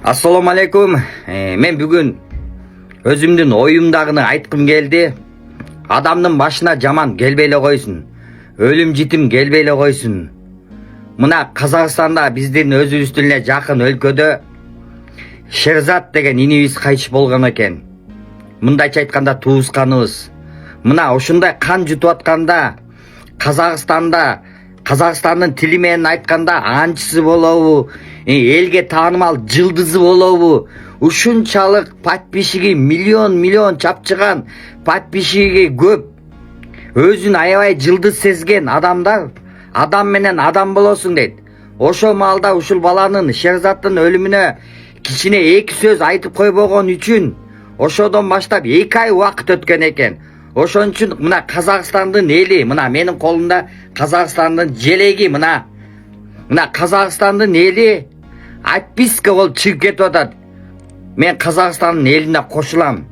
Assalamu alaikum. Men бүгүн өзүмдүн оюмдагыны айткым келди. Адамдын башына жаман келбей эле койсун. Өлүм житим келбей эле койсун. Мына Казакстанда биздин өзүбүздүн эле жакын өлкөдө Шерзат деген инибиз кайтыш болгон экен. Мындайча айтканда туусканыбыз. Мына ушундай кан жутуп атканда Казакстандын тили менен айтканда анчысы болобу, элге таанымал жылдызы болобу, ушунчалык подписчиги миллион чапчыган, подписчиги көп, өзүн аябай жылдыз сезген адамдар адам менен адам болосуң дейт. Ошол маалда ушул баланын Шерзаттын өлүмүнө кичине 2 сөз айтып койбогон үчүн ошодон баштап 2 ай убакыт өткөн экен. Ошон үчүн мына Казакстандын эли, мына менин колумда Казакстандын желеги, мына Казакстандын эли отписка болуп чыгып кетип атат. Мен Казакстандын элине кошулам.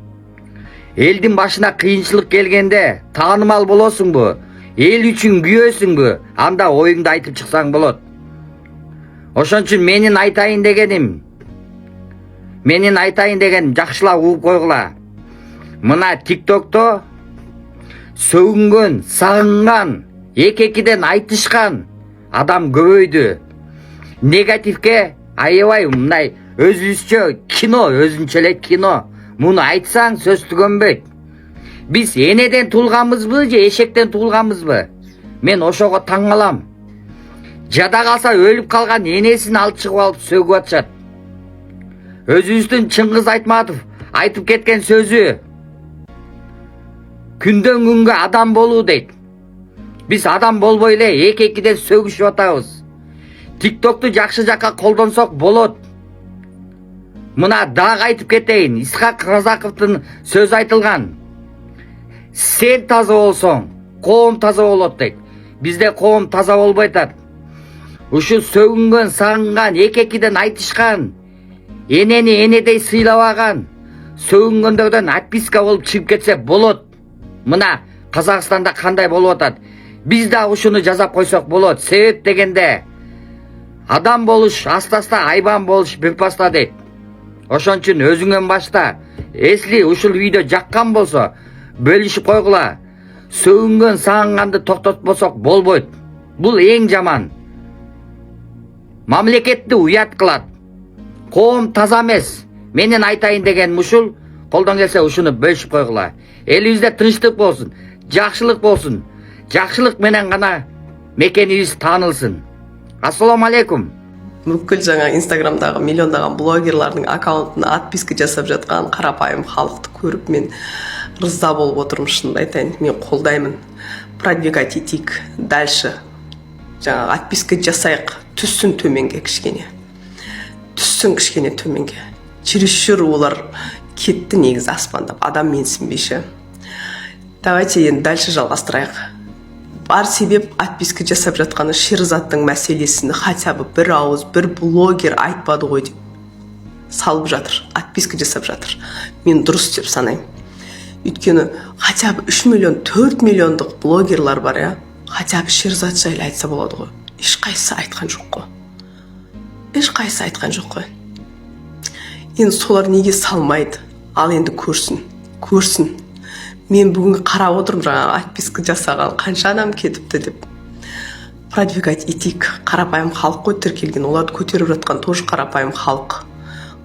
Элдин башына кыйынчылык келгенде таанымал болосуңбу? Эл үчүн күйөсүңбү? Анда оюңду айтып чыксаң болот. Ошон үчүн менин айтайын дегеним жакшылап угуп койгула. Мына TikTok'то сөгүнгөн, сагынган, эки-экиден айтышкан адам көбөйдү. Негативке аябай мындай өзүбүзчө кино, өзүнчө эле кино. Муну айтсаң сөз түгөнбөйт. Биз энеден туулганбызбы же эшектен туулганбызбы? Мен ошого таң калам. Жада калса өлүп калган энесин алып чыгып алып сөгүп атышат. Өзүбүздүн Чыңгыз Айтматов айтып кеткен сөзү күндөн күнгө адам болуу дейт. Биз адам болбой эле эки-экиден сөгүшүп атабыз. TikTok'ту жакшы жакка колдонсок болот. Мына дагы айтып кетейин, Исхак Разаковдун сөзү айтылган. Сен таза болсоң, коом таза болот дейт. Бизде коом таза болбой атат. Ушу сөгүнгөн, сагынган, эки-экиден айтышкан, энени энедей сыйлабаган, сөгүнгөндөрдөн отписка болуп чыгып кетсе болот. Мына Казакстанда кандай болуп атат? Биз да ушуну жазап койсок болот. Себеп дегенде адам болуш аста-аста айбан болуш бирпаста дейт. Ошон үчүн өзүңөн башта. Эсли ушул видео жаккан болсо бөлүшүп койгула. Сөгүнгөн, сагынганды токтотпосок болбойт. Бул эң жаман. Мамлекетти уят кылат. Коом таза эмес. Менин айтайын дегеним ушул. Колдон келсе ушуну бөлүшүп койгула. Элибизде тынчтык болсун, жакшылык болсун. Жакшылык менен гана мекенибиз таанылсын. Ассаламу алейкум. Бүкіл жаңа Инстаграмдағы миллиондаған блогерлардың аккаунтына отписка жасап жатқан қарапайым халықты көріп мен риза болып отырмын. Шынымды айтайын, мен қолдаймын. Продвигать етейік дальше. Жаңа отписка жасайық, түссін төменге кішкене. Түссін кішкене төменге. Чересчур олар кетті негізі аспандап, адам менсінбейші. Давайте енді дальше жалғастырайық. Бар себеп отписка жасап жатқаны Шерзаттың мәселесini хотя бы бір ауыз, бір блогер айтпады ғой деп салып жатыр, отписка жасап жатыр. Мен дұрыс деп санаймын. Өйткені хотя бы 3 миллион, 4 миллиондық блогерлар бар, я. Хотя бы Шерзат жайлы айтса болады ғой. Ешқайсысы айтқан жоқ қой. Енді солар неге салмайды? Ал енді көрсін. Мен бүгін қарап отырмын, жаңа отписка жасаған қанша адам кетіпті деп. Продвигать етейік. Қарапайым халық қой тіркелген. Оларды көтеріп жатқан тоже қарапайым халық.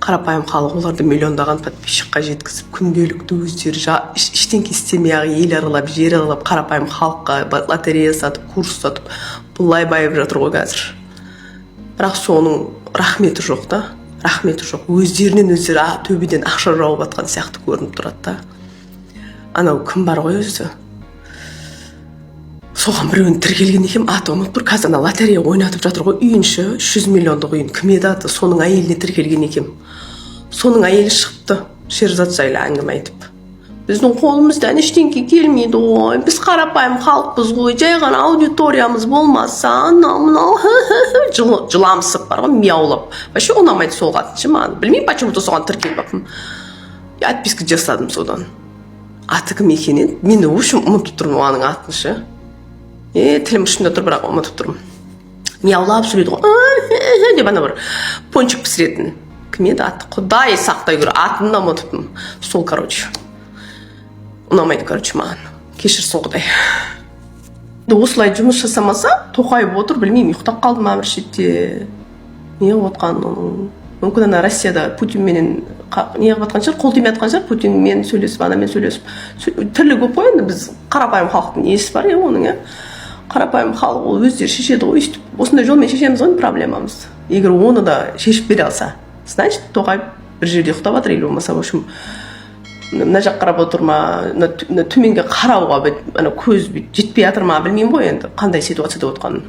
Қарапайым халық оларды миллиондаған подписчикқа жеткізіп, күнделікті өздері ештеңке істемей-ақ ел аралап, жер аралап, қарапайым халыққа лотерея сатып, курс сатып, бұлай байып жатыр ғой қазір. Бірақ соның рахметі жоқ та. Өздерінен өздері төбеден ақша жауып атқан сияқты көрініп тұрады да. Анау кім бар ғой өзі? Соған біреуін тіркелген екен, аты ұмытып тұр. Қазір ана лотерея ойнатып жатыр ғой, үйінші 300 миллиондық үйін. Кім еді аты? Соның әйеліне тіркелген екен. Соның әйелі шығыпты, Шерзат жайлы әңгіме айтып. Біздің қолымыздан ештеңке келмейді ғой. Біз қарапайым халықпыз ғой. Жай ғана аудиториямыз болмаса, анау жыламсып бар ғой, мияулап. Вообще ұнамайды сол қатыншы маған. Білмеймін, почему-то соған тіркеліп баппын. Отписка жасадым содан. Аты кім екенін мен өшім ұмытып тұрмын оғаның атыншы. Тілім ұшында тұр, бірақ ұмытып тұрмын. Мияулап сөйлейді ғой. Деп ана бір пончик пісіретін кім еді аты, құдай сақтай гөр, атын да ұмытыппын. Сол, короче, ұнамайды, короче, маған. Кешірсін құдай. Осылай жұмыс жасамаса, Тоқаев отыр, білмеймін, ұйықтап қалдым ма бір шетте. Не қылып отқанын оның. Мүмкін ана Россияда Путинменен не қылып жатқан шығар, қол тимей жатқан шығар, Путинмен сөйлесіп, анамен сөйлесіп. Түрлі көп қой, енді біз қарапайым халықтың несі бар, оның, қарапайым халық ол өздері шешеді ғой, өйстіп. Осындай жолмен шешеміз ғой проблемамыз. Егер оны да шешіп бере алса, значит, Тоқаев бір жерде ұйықтап жатыр, или болмаса, в общем, мына жақ қарап отыр ма, төменге қарауға көз жетпей жатыр ма, білмеймін ғой енді қандай ситуацияда отқанын.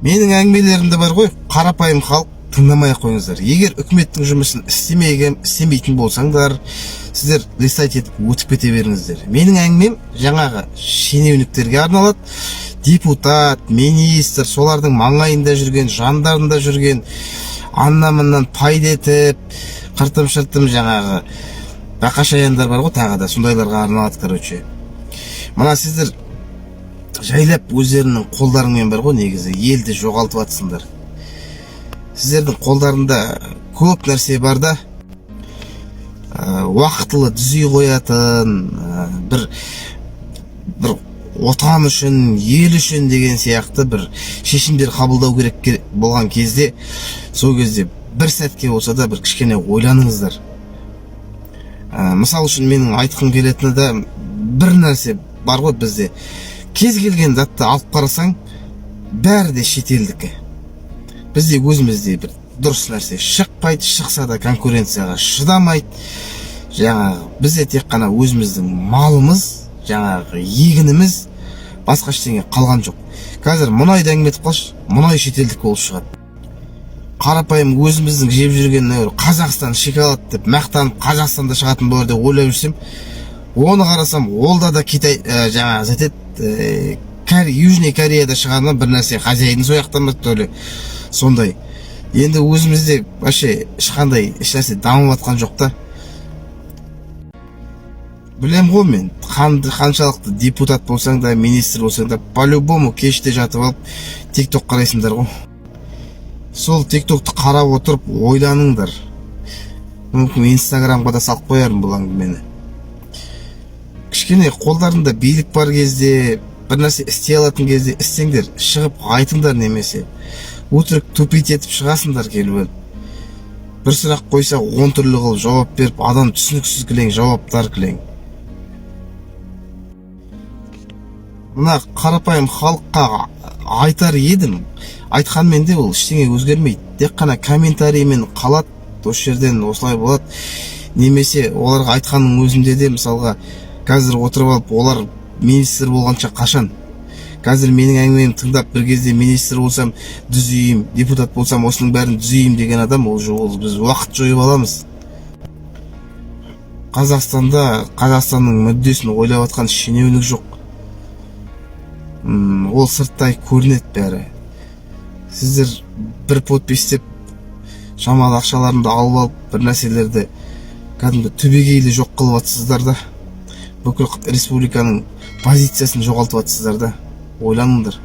Менің әңгімелерімде бар ғой, қарапайым халық тыңдамай ақ қойыңыздар. Егер үкіметтің жұмысын істемейтін болсаңдар, сіздер листать етіп өтіп кете беріңіздер. Менің әңгімем жаңағы шенеуніктерге арналады. Депутат, министр, солардың маңайында жүрген, жандарында жүрген, аннан-мыннан пайда етіп, қыртым-шыртым жаңағы бақашаяндар бар ғой, тағы да сондайларға арналады, короче. Мына сіздер жайлап өздерінің қолдарыңмен бар ғой, негізі елді жоғалтып атсыңдар. Сіздердің қолдарында көп нәрсе бар да, уақытылы түзей қоятын, бір отан үшін, ел үшін деген сияқты бір шешімдер қабылдау керек болған кезде, сол кезде бір сәтке болса да бір кішкене ойланыңыздар. Мысал үшін менің айтқым келетіні да бір нәрсе бар ғой, бізде кез келген затты алып қарасаң, бәрі де шетелдікі. Бізде өзімізде бір дұрыс нәрсе шықпайды, шықса да конкуренцияға шыдамайды. Жаңағы бізде тек қана өзіміздің малымыз, жаңағы егініміз, басқа ештеңе қалған жоқ. Қазір мұнайды әңгіме етіп қалшы, мұнай шетелдік болып шығады. Қарапайым өзіміздің жеп жүрген Қазақстан шоколад деп мақтанып Қазақстанда шығатын болар деп ойлап жүрсем, оны қарасам, олда да Китай жаңағы затет Южный Кореяда шығарған бір нәрсе хозяйны сояқтан бітті. Сондай. Енді өзімізде вообще ешқандай ешнәрсе дамып жатқан жоқ та. Білем ғой мен, қаншалықты депутат болсаң да, министр болсаң да, по-любому кеште жатып алып TikTok қарайсыңдар ғой. Сол TikTokты қарап отырып ойланыңдар. Мүмкін Instagramға да салып қоярым бұл әңгімені. Кішкене қолдарында билік бар кезде, бір нәрсе істей алатын кезде істеңдер, шығып айтыңдар, немесе өтірік тупить етіп шығасыңдар келіп. Бір сұрақ қойса 10 түрлі қылып жауап беріп, адам түсініксіз кілең жауаптар кілең. Мына қарапайым халыққа айтар едім, айтқанмен де ол ештеңе өзгермейді. Тек қана комментариймен қалады, осы жерден осылай болады. Немесе оларға айтқанның өзінде де, мысалға, қазір отырып алып, олар министр болғанша қашан? Қазір менің әңгімемді тыңдап, бір кезде министр болсам түзейім, депутат болсам осының бәрін түзейім деген адам, ол біз уақыт жойып аламыз. Қазақстанда Қазақстанның мүддесін ойлап атқан шенеунік жоқ. Ол сырттай көрінеді бәрі. Сіздер бір подпистеп, шамалы ақшаларымды алып алып, бір нәрселерді кәдімгі түбегейлі жоқ қылып атсыздар да. Бүкіл республиканың позициясын жоғалтып атсыздар да. Ойланыңдар.